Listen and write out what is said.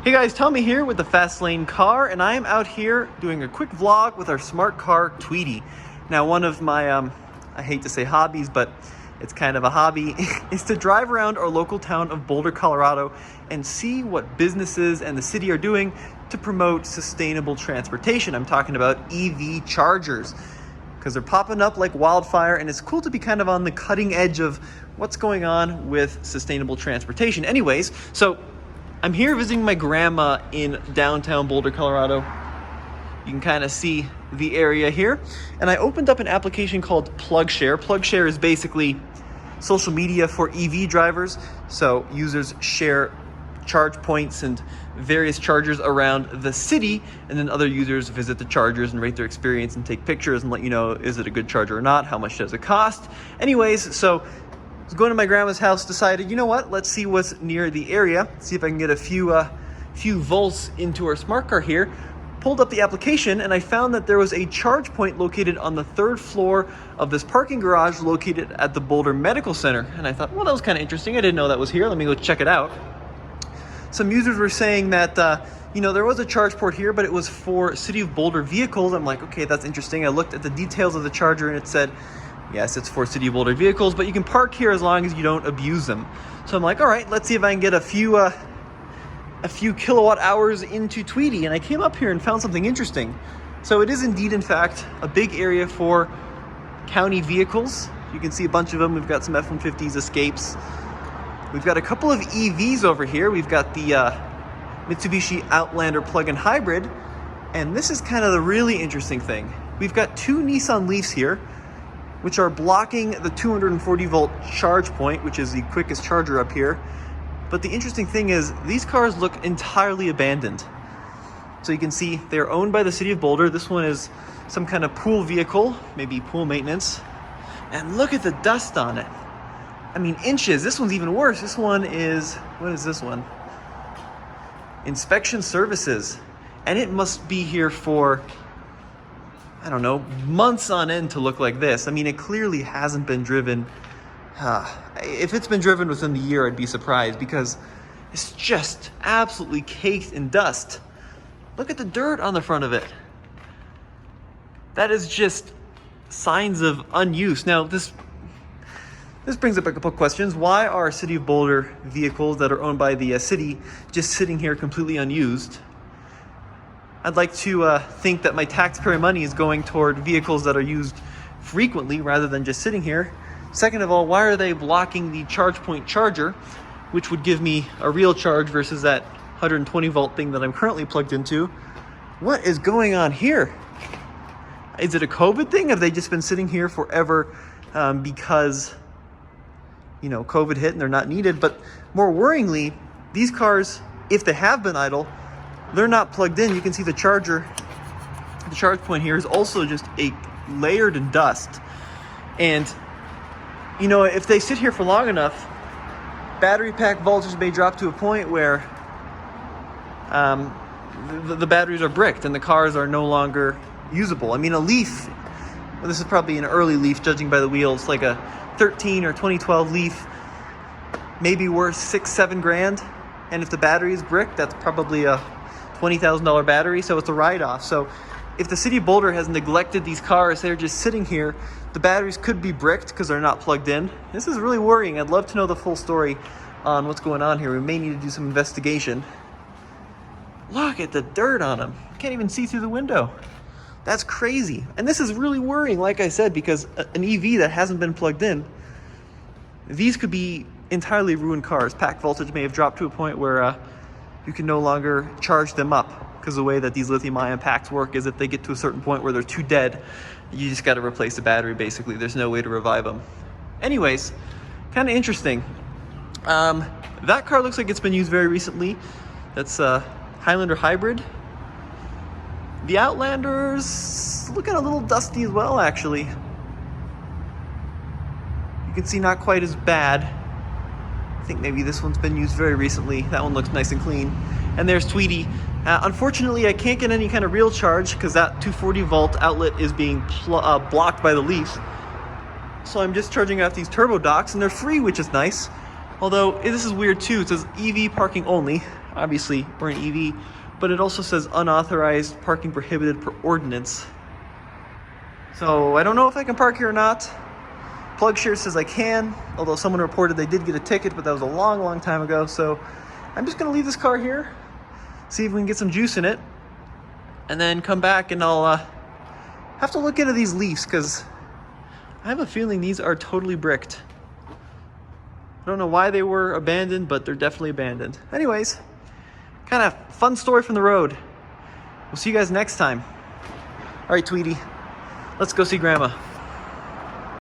Hey guys, Tommy here with the Fast Lane Car, and I am out here doing a quick vlog with our smart car Tweety. Now, one of my, I hate to say hobbies, but it's kind of a hobby, is to drive around our local town of Boulder, Colorado, and see what businesses and the city are doing to promote sustainable transportation. I'm talking about EV chargers, because they're popping up like wildfire, and it's cool to be kind of on the cutting edge of what's going on with sustainable transportation. Anyways, so I'm here visiting my grandma in downtown Boulder, Colorado. You can kind of see the area here. And I opened up an application called PlugShare. PlugShare is basically social media for EV drivers. So users share charge points and various chargers around the city, and then other users visit the chargers and rate their experience and take pictures and let you know, is it a good charger or not? How much does it cost? Anyways, so I was going to my grandma's house, decided, you know what, let's see what's near the area, see if I can get a few volts into our smart car here. Pulled up the application and I found that there was a charge point located on the third floor of this parking garage located at the Boulder Medical Center. And I thought, well, that was kind of interesting. I didn't know that was here. Let me go check it out. Some users were saying that, there was a charge port here, but it was for City of Boulder vehicles. I'm like, okay, that's interesting. I looked at the details of the charger and it said, yes, it's for City of Boulder vehicles, but you can park here as long as you don't abuse them. So I'm like, all right, let's see if I can get a few kilowatt hours into Tweety. And I came up here and found something interesting. So it is indeed, in fact, a big area for county vehicles. You can see a bunch of them. We've got some F-150s, Escapes. We've got a couple of EVs over here. We've got the Mitsubishi Outlander plug-in hybrid. And this is kind of the really interesting thing. We've got two Nissan Leafs here, which are blocking the 240 volt charge point, which is the quickest charger up here. But the interesting thing is these cars look entirely abandoned. So you can see they're owned by the City of Boulder. This one is some kind of pool vehicle, maybe pool maintenance. And look at the dust on it. I mean, inches. This one's even worse. This one is, what is this one? Inspection services. And it must be here for, I don't know, months on end to look like this. I mean, it clearly hasn't been driven. If it's been driven within the year, I'd be surprised, because it's just absolutely caked in dust. Look at the dirt on the front of it. That is just signs of unuse. Now, this brings up a couple questions. Why are City of Boulder vehicles that are owned by the city just sitting here completely unused? I'd like to think that my taxpayer money is going toward vehicles that are used frequently rather than just sitting here. Second of all, why are they blocking the charge point charger, which would give me a real charge versus that 120 volt thing that I'm currently plugged into? What is going on here? Is it a COVID thing? Have they just been sitting here forever because, COVID hit and they're not needed? But more worryingly, these cars, if they have been idle, they're not plugged in. You can see the charge point here is also just layered in dust. And, if they sit here for long enough, battery pack voltage may drop to a point where the batteries are bricked and the cars are no longer usable. I mean, a Leaf, well, this is probably an early Leaf judging by the wheels, like a 13 or 2012 Leaf, maybe worth $6-7 grand. And if the battery is bricked, that's probably a $20,000 battery, so it's a write-off. So if the City of Boulder has neglected these cars, they're just sitting here, the batteries could be bricked because they're not plugged in. This is really worrying. I'd love to know the full story on what's going on here. We may need to do some investigation. Look at the dirt on them. Can't even see through the window. That's crazy. And this is really worrying, like I said, because an EV that hasn't been plugged in, these could be entirely ruined cars. Pack voltage may have dropped to a point where you can no longer charge them up, because the way that these lithium-ion packs work is if they get to a certain point where they're too dead, you just got to replace the battery, basically. There's no way to revive them. Anyways, kind of interesting. That car looks like it's been used very recently. That's a Highlander hybrid. The Outlander's looking a little dusty as well, actually. You can see not quite as bad. I think maybe this one's been used very recently. That one looks nice and clean. And there's Tweety. Unfortunately, I can't get any kind of real charge because that 240 volt outlet is being blocked by the Leafs. So I'm just charging off these turbo docks, and they're free, which is nice. Although, this is weird too. It says EV parking only. Obviously, we're an EV, but it also says unauthorized parking prohibited per ordinance. So I don't know if I can park here or not. PlugShare says I can, although someone reported they did get a ticket, but that was a long, long time ago. So I'm just gonna leave this car here, see if we can get some juice in it, and then come back and I'll have to look into these Leafs, because I have a feeling these are totally bricked. I don't know why they were abandoned, but they're definitely abandoned. Anyways, kind of fun story from the road. We'll see you guys next time. All right, Tweety, let's go see Grandma.